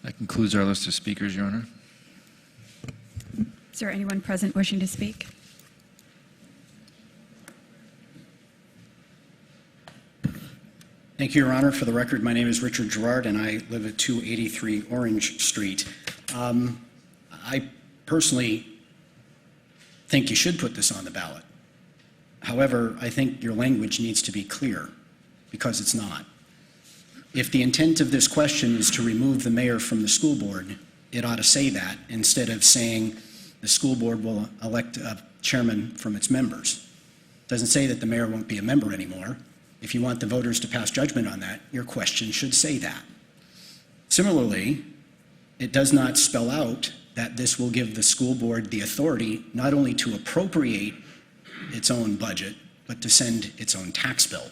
That concludes our list of speakers, Your Honor. Is there anyone present wishing to speak? Thank you, Your Honor. For the record, my name is Richard Girard, and I live at 283 Orange Street. I personally think you should put this on the ballot. However, I think your language needs to be clear, because it's not. If the intent of this question is to remove the mayor from the school board, it ought to say that instead of saying the school board will elect a chairman from its members. It doesn't say that the mayor won't be a member anymore. If you want the voters to pass judgment on that, your question should say that. Similarly, it does not spell out that this will give the school board the authority not only to appropriate its own budget, but to send its own tax bill.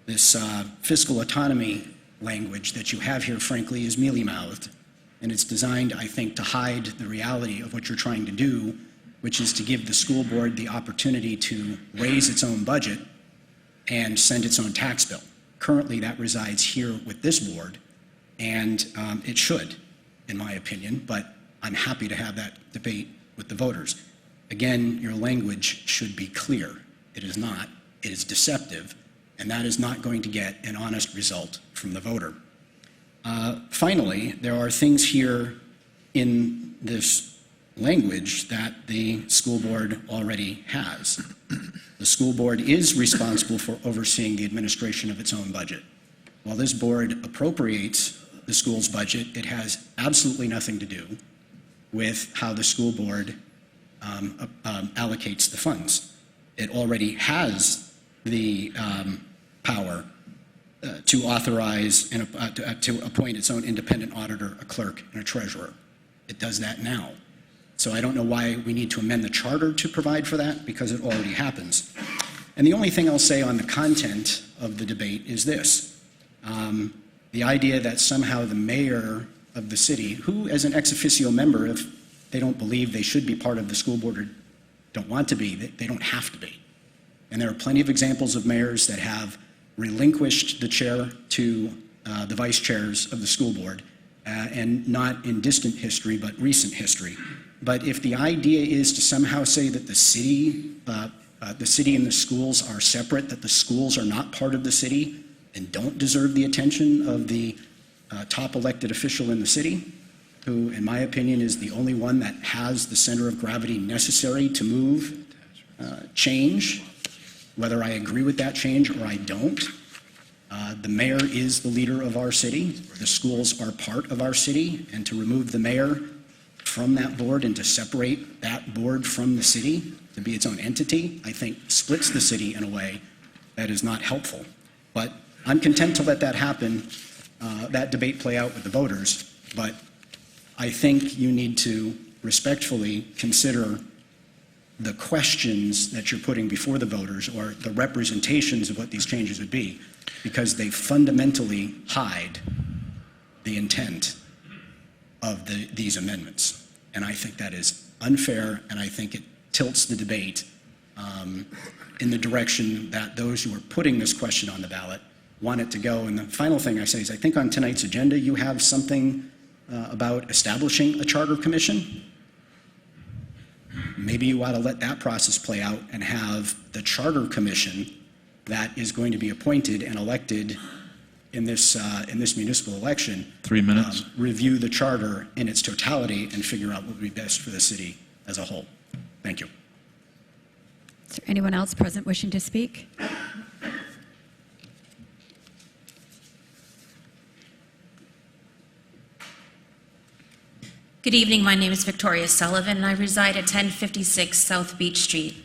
This fiscal autonomy language that you have here, frankly, is mealy-mouthed, and it's designed, I think, to hide the reality of what you're trying to do, which is to give the school board the opportunity to raise its own budget and send its own tax bill. Currently, that resides here with this board, and it should, in my opinion, but I'm happy to have that debate with the voters. Again, your language should be clear. It is not. It is deceptive, and that is not going to get an honest result from the voter. Finally, there are things here in this language that the school board already has. The school board is responsible for overseeing the administration of its own budget. While this board appropriates the school's budget, it has absolutely nothing to do with how the school board allocates the funds. It already has the power to authorize and to appoint its own independent auditor, a clerk, and a treasurer. It does that now. So I don't know why we need to amend the charter to provide for that, because it already happens. And the only thing I'll say on the content of the debate is this. The idea that somehow the mayor of the city, who as an ex officio member, if they don't believe they should be part of the school board or don't want to be, they don't have to be. And there are plenty of examples of mayors that have relinquished the chair to the vice chairs of the school board, and not in distant history, but recent history. But if the idea is to somehow say that the city and the schools are separate, that the schools are not part of the city and don't deserve the attention of the top elected official in the city, who, in my opinion, is the only one that has the center of gravity necessary to move change, whether I agree with that change or I don't. The mayor is the leader of our city. The schools are part of our city, and to remove the mayor from that board and to separate that board from the city to be its own entity, I think splits the city in a way that is not helpful. But I'm content to let that happen, that debate play out with the voters, but I think you need to respectfully consider the questions that you're putting before the voters, or the representations of what these changes would be, because they fundamentally hide the intent of these amendments. And I think that is unfair, and I think it tilts the debate in the direction that those who are putting this question on the ballot want it to go. And the final thing I say is, I think on tonight's agenda you have something about establishing a charter commission. Maybe you ought to let that process play out and have the charter commission that is going to be appointed and elected in this municipal election, 3 minutes. Review the charter in its totality and figure out what would be best for the city as a whole. Thank you. Is there anyone else present wishing to speak? Good evening, my name is Victoria Sullivan, and I reside at 1056 South Beach Street.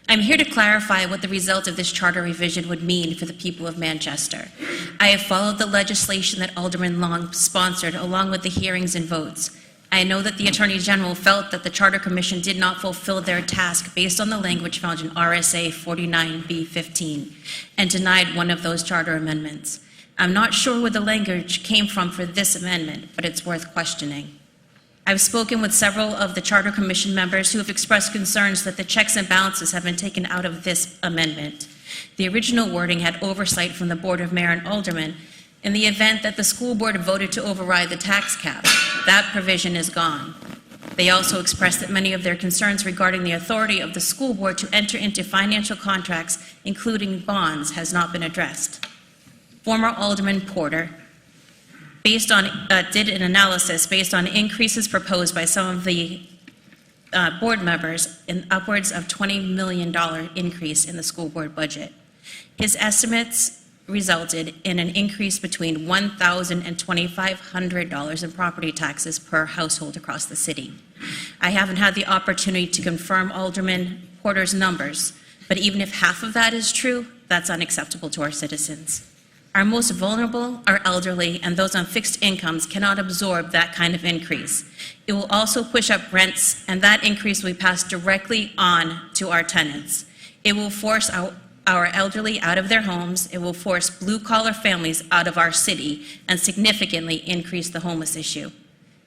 I'm here to clarify what the result of this charter revision would mean for the people of Manchester. I have followed the legislation that Alderman Long sponsored, along with the hearings and votes. I know that the Attorney General felt that the Charter Commission did not fulfill their task based on the language found in RSA 49B15, and denied one of those charter amendments. I'm not sure where the language came from for this amendment, but it's worth questioning. I've spoken with several of the Charter Commission members who have expressed concerns that the checks and balances have been taken out of this amendment. The original wording had oversight from the Board of Mayor and Aldermen, In the event that the school board voted to override the tax cap, that provision is gone. They also expressed that many of their concerns regarding the authority of the school board to enter into financial contracts, including bonds, has not been addressed. Former Alderman Porter did an analysis based on increases proposed by some of the board members in upwards of $20 million increase in the school board budget. His estimates resulted in an increase between $1,000 and $2,500 in property taxes per household across the city. I haven't had the opportunity to confirm Alderman Porter's numbers, but even if half of that is true, that's unacceptable to our citizens. Our most vulnerable, our elderly, and those on fixed incomes cannot absorb that kind of increase. It will also push up rents, and that increase will be passed directly on to our tenants. It will force our elderly out of their homes. It will force blue-collar families out of our city and significantly increase the homeless issue.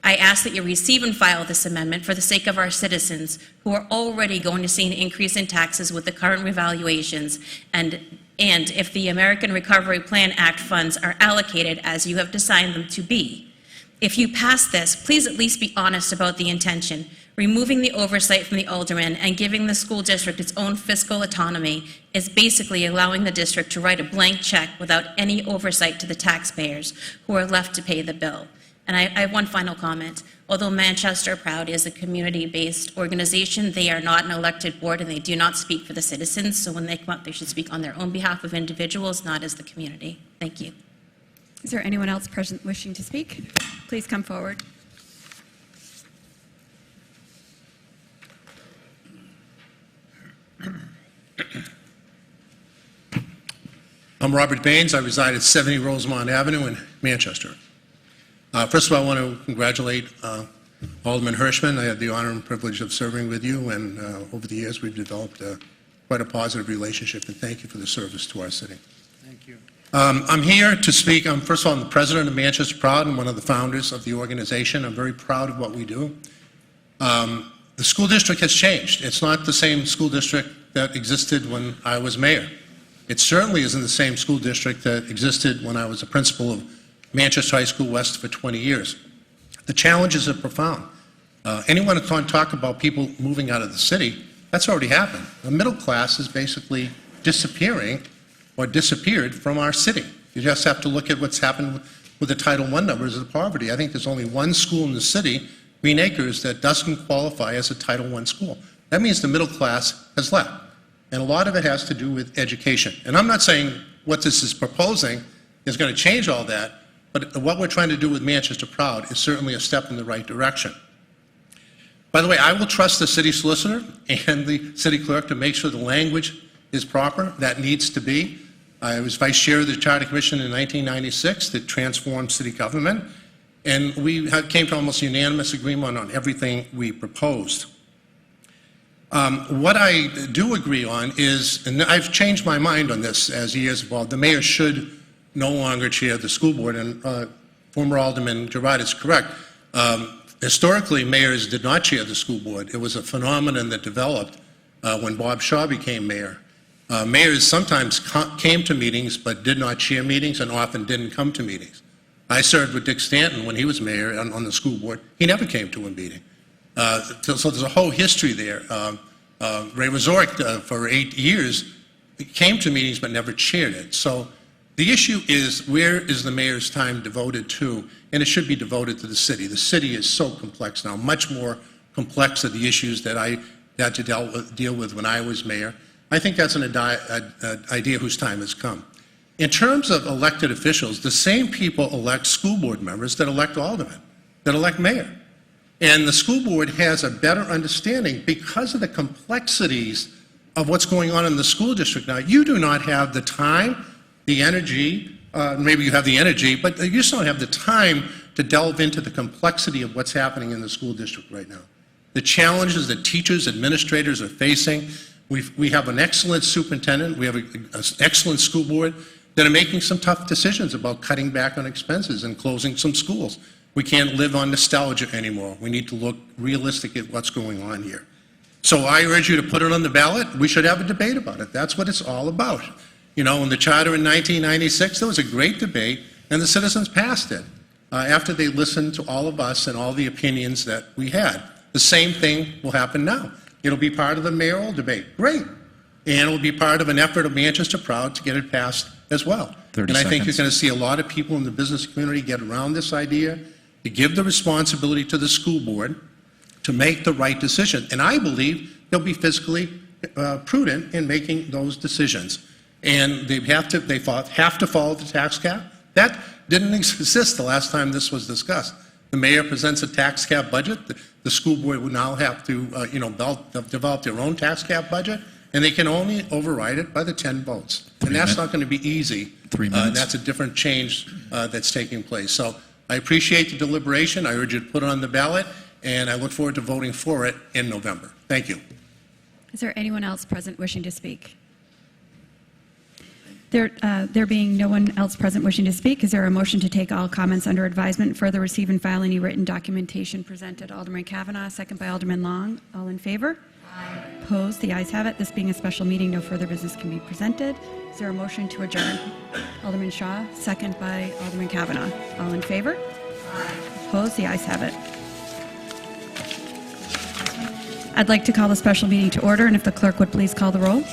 I ask that you receive and file this amendment for the sake of our citizens who are already going to see an increase in taxes with the current revaluations, and if the American Recovery Plan Act funds are allocated as you have designed them to be. If you pass this, please at least be honest about the intention. Removing the oversight from the alderman and giving the school district its own fiscal autonomy is basically allowing the district to write a blank check without any oversight to the taxpayers who are left to pay the bill. And I have one final comment. Although Manchester Proud is a community-based organization, they are not an elected board and they do not speak for the citizens. So when they come up, they should speak on their own behalf of individuals, not as the community. Thank you. Is there anyone else present wishing to speak? Please come forward. I'm Robert Baines. I reside at 70 Rosemont Avenue in Manchester. First of all, I want to congratulate Alderman Hirschman. I had the honor and privilege of serving with you, and over the years we've developed quite a positive relationship, and thank you for the service to our city. Thank you. I'm here to speak. First of all, I'm the president of Manchester Proud and one of the founders of the organization. I'm very proud of what we do. The school district has changed. It's not the same school district that existed when I was mayor. It certainly isn't the same school district that existed when I was a principal of Manchester High School West for 20 years. The challenges are profound. Anyone who can talk about people moving out of the city, that's already happened. The middle class is basically disappearing or disappeared from our city. You just have to look at what's happened with the Title I numbers of poverty. I think there's only one school in the city, Green Acres, that doesn't qualify as a Title I school. That means the middle class has left. And a lot of it has to do with education. And I'm not saying what this is proposing is going to change all that, but what we're trying to do with Manchester Proud is certainly a step in the right direction. By the way, I will trust the city solicitor and the city clerk to make sure the language is proper. That needs to be. I was vice chair of the Charter Commission in 1996 that transformed city government, and we came to almost unanimous agreement on everything we proposed. What I do agree on is, and I've changed my mind on this as years evolved, the mayor should no longer chair the school board, and former Alderman Girard is correct. Historically, mayors did not chair the school board. It was a phenomenon that developed when Bob Shaw became mayor. Mayors sometimes came to meetings but did not chair meetings and often didn't come to meetings. I served with Dick Stanton when he was mayor on the school board. He never came to a meeting. So there's a whole history there. Ray Wazorek, for 8 years, came to meetings but never chaired it. So the issue is, where is the mayor's time devoted to? And it should be devoted to the city. The city is so complex now, much more complex than the issues that I had to deal with when I was mayor. I think that's an idea whose time has come. In terms of elected officials, the same people elect school board members that elect aldermen, that elect mayor. And the school board has a better understanding because of the complexities of what's going on in the school district now. You do not have the time, the energy, maybe you have the energy, but you just don't have the time to delve into the complexity of what's happening in the school district right now. The challenges that teachers, administrators are facing. We have an excellent superintendent. We have an excellent school board that are making some tough decisions about cutting back on expenses and closing some schools. We can't live on nostalgia anymore. We need to look realistic at what's going on here. So I urge you to put it on the ballot. We should have a debate about it. That's what it's all about. You know, in the charter in 1996, there was a great debate and the citizens passed it after they listened to all of us and all the opinions that we had. The same thing will happen now. It'll be part of the mayoral debate. Great. And it'll be part of an effort of Manchester Proud to get it passed as well. 30 and I think you're seconds. going to see a lot of people in the business community get around this idea to give the responsibility to the school board to make the right decision. And I believe they'll be fiscally prudent in making those decisions. And they have to follow the tax cap. That didn't exist the last time this was discussed. The mayor presents a tax cap budget. The school board will now have to, develop their own tax cap budget, and they can only override it by the 10 votes. And that's not going to be easy. 3 minutes. That's a different change that's taking place. So I appreciate the deliberation. I urge you to put it on the ballot, and I look forward to voting for it in November. Thank you. Is there anyone else present wishing to speak? There being no one else present wishing to speak, is there a motion to take all comments under advisement, further receive and file any written documentation presented? Alderman Kavanagh, second by Alderman Long. All in favor? Aye. Opposed? The ayes have it. This being a special meeting, no further business can be presented. Is there a motion to adjourn? Alderman Shaw, second by Alderman Kavanagh. All in favor? Aye. Opposed? The ayes have it. I'd like to call the special meeting to order, and if the clerk would please call the roll.